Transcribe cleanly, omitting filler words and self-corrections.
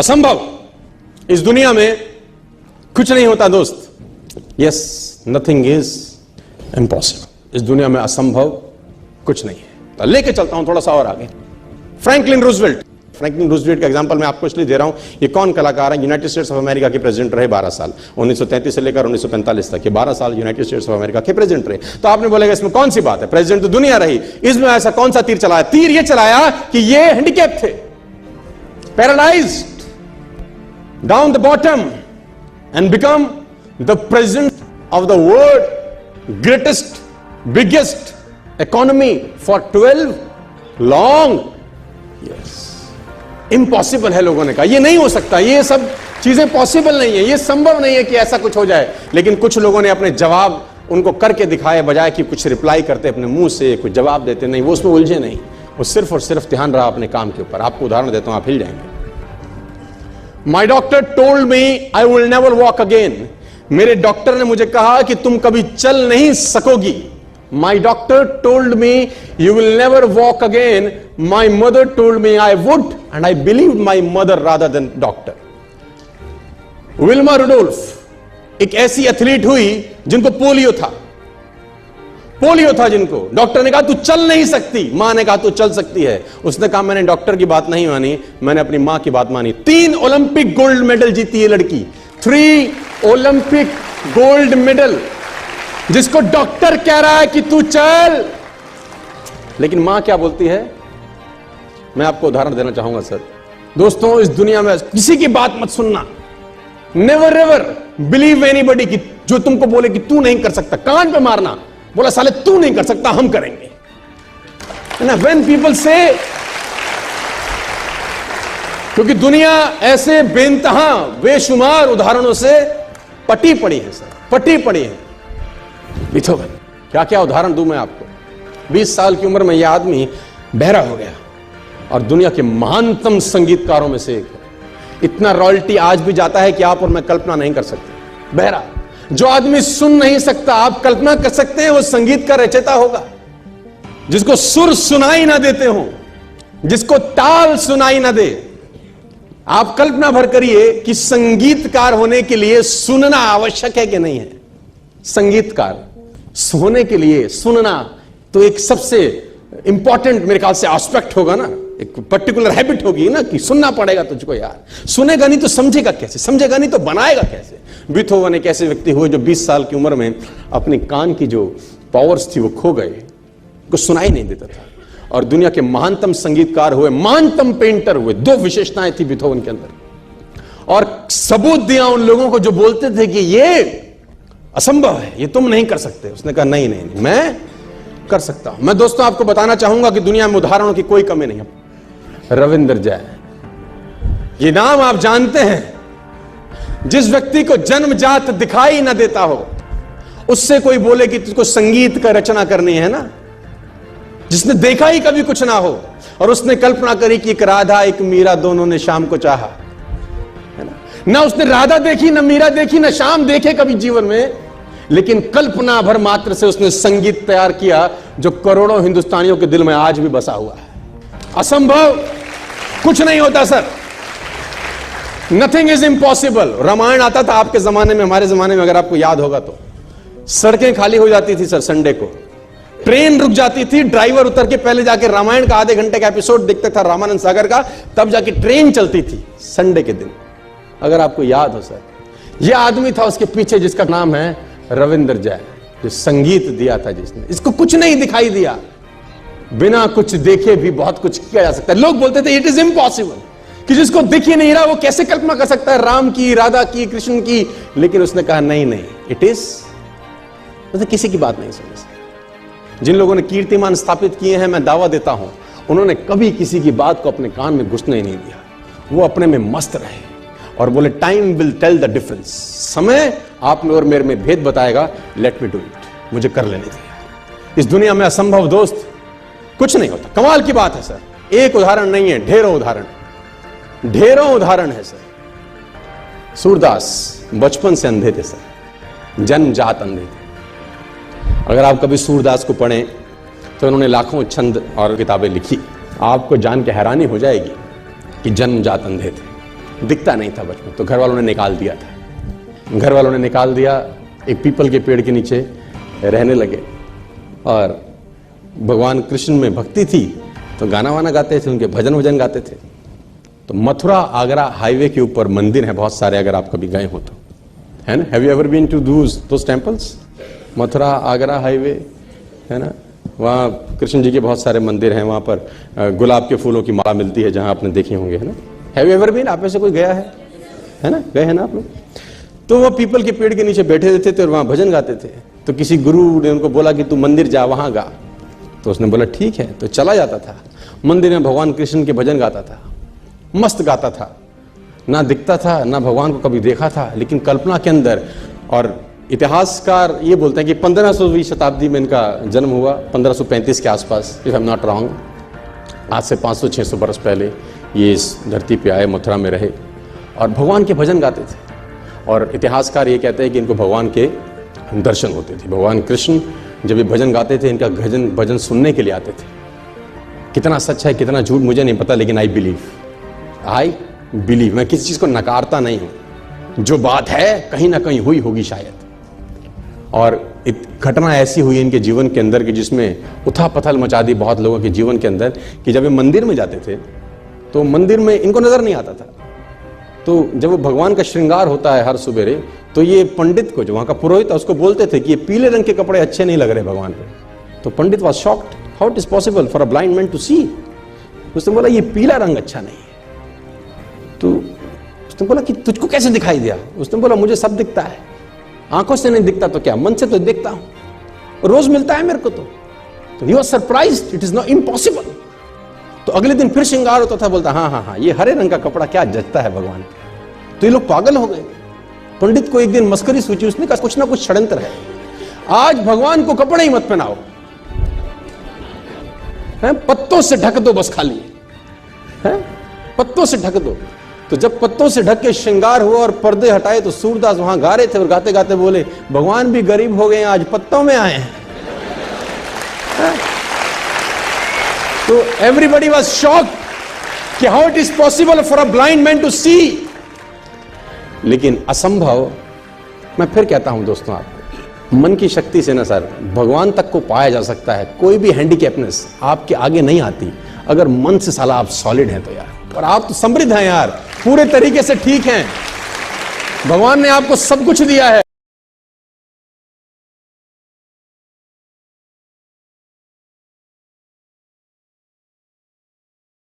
असंभव, इस दुनिया में कुछ नहीं होता दोस्त। Yes, nothing is impossible. इस दुनिया में असंभव कुछ नहीं है। तो लेके चलता हूं थोड़ा सा और आगे। फ्रैंकलिन रूजवेल्ट का एग्जांपल मैं आपको इसलिए दे रहा हूं, ये कौन कलाकार है? यूनाइटेड स्टेट्स ऑफ अमेरिका के प्रेसिडेंट रहे 12 साल, 1933 से लेकर 1945 तक, ये 12 साल यूनाइटेड स्टेट्स ऑफ अमेरिका के प्रेसिडेंट रहे। तो आपने बोलेगा इसमें कौन सी बात है, प्रेसिडेंट तो दुनिया रही, इसमें ऐसा कौन सा तीर चलाया? तीर ये चलाया कि ये हैंडीकैप थे, paralysed, down the bottom, and become the president of the world greatest biggest economy for 12 long years. Impossible है लोगों ने कहा, ये नहीं हो सकता, ये सब चीजें पॉसिबल नहीं है, ये संभव नहीं है कि ऐसा कुछ हो जाए। लेकिन कुछ लोगों ने अपने जवाब उनको करके दिखाए, बजाय कि कुछ रिप्लाई करते अपने मुंह से कुछ जवाब देते, नहीं, वो उसमें उलझे नहीं, वो सिर्फ और सिर्फ ध्यान रहा अपने काम के ऊपर। आपको उदाहरण देता हूं, आप हिल जाएंगे। माई doctor told me I will never walk again. मेरे डॉक्टर ने मुझे कहा कि तुम कभी चल नहीं सकोगी। My doctor told me you will never walk again. My mother told me I would, and I believed my mother rather than doctor. Wilma Rudolph एक ऐसी एथलीट हुई जिनको पोलियो था जिनको डॉक्टर ने कहा तू चल नहीं सकती, मां ने कहा तू चल सकती है। उसने कहा मैंने डॉक्टर की बात नहीं मानी, मैंने अपनी मां की बात मानी। 3 ओलंपिक गोल्ड मेडल जीती है लड़की, 3 ओलंपिक गोल्ड मेडल, जिसको डॉक्टर कह रहा है कि तू चल, लेकिन मां क्या बोलती है? मैं आपको उदाहरण देना चाहूंगा सर। दोस्तों, इस दुनिया में किसी की बात मत सुनना, नेवर एवर बिलीव एनीबॉडी की जो तुमको बोले कि तू नहीं कर सकता, कान पे मारना, बोला साले तू नहीं कर सकता, हम करेंगे ना। व्हेन पीपल से, क्योंकि दुनिया ऐसे बेइंतहा बेशुमार उदाहरणों से पटी पड़ी है सर, पटी पड़ी है। बीथोवन, क्या क्या उदाहरण दूं मैं आपको। 20 साल की उम्र में यह आदमी बहरा हो गया और दुनिया के महानतम संगीतकारों में से एक है। इतना रॉयल्टी आज भी जाता है कि आप और मैं कल्पना नहीं कर सकते। बहरा, जो आदमी सुन नहीं सकता, आप कल्पना कर सकते हैं वो संगीत का रचयिता होगा। जिसको सुर सुनाई ना देते हो, जिसको ताल सुनाई ना दे। आप कल्पना भर करिए कि संगीतकार होने के लिए सुनना आवश्यक है कि नहीं है। संगीतकार होने के लिए सुनना तो एक सबसे इंपॉर्टेंट मेरे ख्याल से एस्पेक्ट होगा ना, एक पर्टिकुलर हैबिट होगी ना कि सुनना पड़ेगा तुझको यार। सुनेगा नहीं तो समझेगा कैसे, समझेगा नहीं तो बनाएगा कैसे। बीथोवन एक ऐसे व्यक्ति हुए जो 20 साल की उम्र में अपने कान की जो पावर्स थी वो खो गए, कुछ सुनाई नहीं देता था, और दुनिया के महानतम संगीतकार हुए, महानतम पेंटर हुए। 2 विशेषताएं थी बीथोवन के अंदर, और सबूत दिया उन लोगों को जो बोलते थे कि ये असंभव है, ये तुम नहीं कर सकते। उसने कहा नहीं नहीं नहीं, मैं कर सकता हूं। मैं दोस्तों आपको बताना चाहूंगा कि दुनिया में उदाहरणों की कोई कमी नहीं है। रविंद्र जय, ये नाम आप जानते हैं। जिस व्यक्ति को जन्मजात दिखाई ना देता हो, उससे कोई बोले कि तुझको संगीत का रचना करनी है ना, जिसने देखा ही कभी कुछ ना हो, और उसने कल्पना करी कि एक राधा एक मीरा दोनों ने शाम को चाहा, है ना उसने राधा देखी, ना मीरा देखी, ना शाम देखे कभी जीवन में, लेकिन कल्पना भर मात्र से उसने संगीत तैयार किया जो करोड़ों हिंदुस्तानियों के दिल में आज भी बसा हुआ है। असंभव कुछ नहीं होता sir, nothing is impossible. Ramayan आता था आपके जमाने में, हमारे जमाने में अगर आपको याद होगा तो सड़कें खाली हो जाती थी सर, संडे को ट्रेन रुक जाती थी, ड्राइवर उतर के पहले जाके रामायण का आधे घंटे का एपिसोड देखता था रामानंद सागर का, तब जाके ट्रेन चलती थी संडे के दिन, अगर आपको याद हो सर। यह आदमी था उसके पीछे जिसका नाम है रविंद्र जय, जो संगीत दिया था जिसने। इसको कुछ नहीं दिखाई दिया, बिना कुछ देखे भी बहुत कुछ किया जा सकता है। लोग बोलते थे इट इज इम्पॉसिबल, कि जिसको दिख ही नहीं रहा वो कैसे कल्पना कर सकता है राम की, राधा की, कृष्ण की। लेकिन उसने कहा नहीं नहीं, इट इज, मतलब किसी की बात नहीं सुनी। जिन लोगों ने कीर्तिमान स्थापित किए हैं, मैं दावा देता हूं, उन्होंने कभी किसी की बात को अपने कान में घुसने ही नहीं दिया। वो अपने में मस्त रहे और बोले time will tell the difference, समय आप में और मेरे में भेद बताएगा, लेट मी डू इट, मुझे कर लेने दीजिए। इस दुनिया में असंभव दोस्त कुछ नहीं होता। कमाल की बात है सर, एक उदाहरण नहीं है, ढेरों उदाहरण है सर। सूरदास बचपन से अंधे थे सर, जन्मजात अंधे थे। अगर आप कभी सूरदास को पढ़ें तो उन्होंने लाखों छंद और किताबें लिखी, आपको जान के हैरानी हो जाएगी कि जन्मजात अंधे थे। दिखता नहीं था बचपन, तो घर वालों ने निकाल दिया था। घर वालों ने निकाल दिया, एक पीपल के पेड़ के नीचे रहने लगे। और भगवान कृष्ण में भक्ति थी तो गाना वाना गाते थे, उनके भजन वजन गाते थे। तो मथुरा आगरा हाईवे के ऊपर मंदिर है बहुत सारे, अगर आप कभी गए हो तो, है ना। Have you ever been to those temples? Mathura Agra highway है ना, वहाँ कृष्ण जी के बहुत सारे मंदिर हैं। वहाँ पर गुलाब के फूलों की माला मिलती है, जहाँ आपने देखे होंगे, है ना। Have you ever been? आप में से कोई गया है ना, गए हैं ना आप लोग? तो वो पीपल के पेड़ के नीचे बैठे रहते थे और वहाँ भजन गाते थे। तो किसी गुरु ने उनको बोला कि तू मंदिर जा, वहाँ गा। तो उसने बोला ठीक है, तो चला जाता था मंदिर में, भगवान कृष्ण के भजन गाता था, मस्त गाता था, ना दिखता था ना भगवान को कभी देखा था, लेकिन कल्पना के अंदर। और इतिहासकार ये बोलते हैं कि 1500वीं शताब्दी में इनका जन्म हुआ, 1535 के आसपास, if I am not wrong. आज से 500-600 बरस पहले ये इस धरती पे आए, मथुरा में रहे और भगवान के भजन गाते थे। और इतिहासकार ये कहते हैं कि इनको भगवान के दर्शन होते थे। भगवान कृष्ण जब ये भजन गाते थे, इनका भजन सुनने के लिए आते थे। कितना सच है कितना झूठ मुझे नहीं पता, लेकिन आई बिलीव, मैं किसी चीज को नकारता नहीं हूं। जो बात है कहीं ना कहीं हुई होगी शायद। और घटना ऐसी हुई इनके जीवन के अंदर कि जिसमें उथल पुथल मचा दी बहुत लोगों के जीवन के अंदर, कि जब ये मंदिर में जाते थे तो मंदिर में इनको नजर नहीं आता था। तो जब वो भगवान का श्रृंगार होता है हर सुबेरे, तो ये पंडित को, जो वहां का पुरोहित था, उसको बोलते थे कि ये पीले रंग के कपड़े अच्छे नहीं लग रहे भगवान पे। तो pandit was shocked, how it is possible for a blind man to see. उसने बोला ये पीला रंग अच्छा नहीं है। तो उसने बोला कि तुझको कैसे दिखाई दिया? उसने बोला मुझे सब दिखता है, आंखों से नहीं दिखता तो क्या, मन से तो देखता हूं, रोज मिलता है मेरे को। तो he was surprised, it is not impossible. तो अगले दिन फिर श्रृंगार होता था, बोलता हाँ, ये हरे रंग का कपड़ा क्या जचता है भगवान। तो ये लोग पागल हो गए। पंडित को एक दिन मस्करी सूझी, उसने कहा कुछ ना कुछ षड्यंत्र है, आज भगवान को कपड़े ही मत पहनाओ, पत्तों से ढक दो बस, खाली है पत्तों से ढक दो। तो जब पत्तों से ढक के श्रृंगार हुआ और पर्दे हटाए, तो सूरदास वहां गा रहे थे और गाते गाते बोले भगवान भी गरीब हो गए, आज पत्तों में आए हैं। तो एवरीबडी वाज शॉक्ड कि how it is possible for a blind man to see. लेकिन असंभव, मैं फिर कहता हूं दोस्तों, आपको मन की शक्ति से ना सर भगवान तक को पाया जा सकता है। कोई भी हैंडीकैपनेस आपके आगे नहीं आती अगर मन से साला आप सॉलिड हैं तो यार। और आप तो समृद्ध हैं यार, पूरे तरीके से ठीक हैं, भगवान ने आपको सब कुछ दिया है।